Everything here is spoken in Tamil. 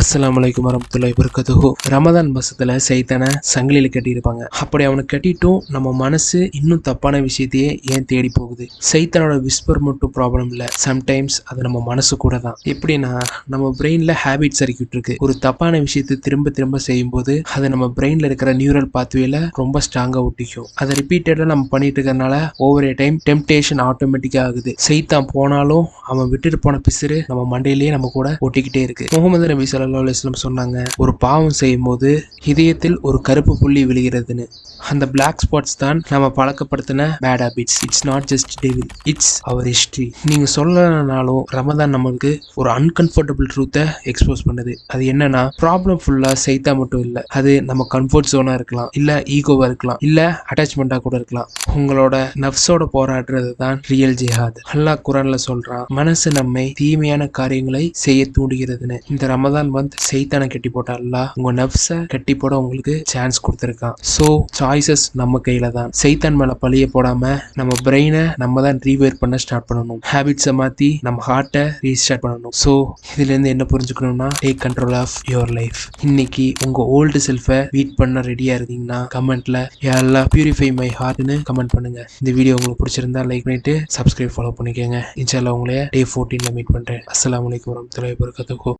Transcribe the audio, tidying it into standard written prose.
அஸ்ஸலாமு அலைக்கும் வரஹ்மத்துல்லாஹி வபரகாத்துஹு. ரமதான் மாசத்துல சைத்தான சங்கிலியில கட்டியிருப்பாங்க. அப்படி அவனை கட்டிட்டும் நம்ம மனசு இன்னும் தப்பான விஷயத்தையே ஏன் தேடி போகுது? சைத்தானோட விஸ்பர் மட்டும் ப்ராப்ளம் இல்ல, சம்டைம்ஸ் அது நம்ம மனசு கூட தான். எப்படின்னா, நம்ம பிரெயின்ல ஹேபிட் சர்க்யூட் இருக்கு. ஒரு தப்பான விஷயத்தை திரும்ப திரும்ப செய்யும் போது அது நம்ம பிரெயின்ல இருக்கிற நியூரல் பாத்வேல ரொம்ப ஸ்ட்ராங்கா ஒட்டிக்கும். அதை ரிப்பீட்டடா நம்ம பண்ணிட்டு இருக்கறனால ஓவர் ஏ டைம் டெம்டேஷன் ஆட்டோமேட்டிக்கா ஆகுது. சைத்தான் போனாலும் அவன் விட்டுட்டு போன பிசுறு நம்ம மண்டையிலேயே நம்ம கூட ஒட்டிக்கிட்டே இருக்கு. முகமது நபி ஸல்லல்லாஹு அலைஹி வஸல்லம் சொன்னாங்க, ஒரு பாவம் செய்யும் போது இதயத்தில் ஒரு கருப்பு புள்ளி விழுகிறதுன்னு. அந்த பிளாக் ஸ்பாட்ஸ் தான் நம்ம பழக்கப்படுத்தின bad habits. It's not just devil, it's our history. நீங்க சொல்லனாலும் ரமதான் நமக்கு ஒரு அன்கம்ஃபர்டபுள் ட்ரூத்தை எக்ஸ்போஸ் பண்ணுது. அது என்னன்னா, ப்ராப்ளம் ஃபுல்லா சைத்தா மட்டும் இல்ல, அது நம்ம கம்ஃபர்ட் ஜோனா இருக்கலாம், இல்ல ஈகோவா இருக்கலாம், இல்ல அட்டாச்மெண்டா கூட இருக்கலாம். உங்களோட நஃப்ஸோட போராடுறது தான் ரியல் ஜிஹாத். அல்லாஹ் குர்ஆன்ல சொல்றான், மனசு நம்மை தீமையான காரியங்களை செய்ய தூண்டுகிறதுன்னு. இந்த ரமதான் சைத்தானை கட்டி போட்ட அல்லாஹ் உங்க நஃப்ஸை கட்டி போட உங்களுக்கு சான்ஸ் கொடுத்துருக்கான். ஸோ சாய்ஸஸ் நம்ம கையில தான். சைத்தான் மேல பழிய போடாம நம்ம பிரெயினை நம்ம தான் ரீவேர் பண்ண ஸ்டார்ட் பண்ணணும். ஹேபிட்ஸை மாத்தி நம்ம ஹார்ட்டை ரீஸ்டார்ட் பண்ணணும். ஸோ இதுல இருந்து என்ன புரிஞ்சுக்கணும்னா, take control of your life. இன்னைக்கு உங்க ஓல்டு செல்ஃபை வீட் பண்ண ரெடியா இருந்தீங்கன்னா கமெண்ட்ல யா அல்லாஹ் பியூரிஃபை மை ஹார்ட்னு கமெண்ட் பண்ணுங்க. இந்த வீடியோ உங்களுக்கு பிடிச்சிருந்தா லைக் பண்ணிட்டு சப்ஸ்கிரைப் ஃபாலோ பண்ணிக்கோங்க. இன்ஷால்லா உங்களைய டே 14ல மீட் பண்றேன். அஸ்ஸலாமு அலைக்கும் வரஹ்மத்துல்லாஹி வபரகாத்துஹு.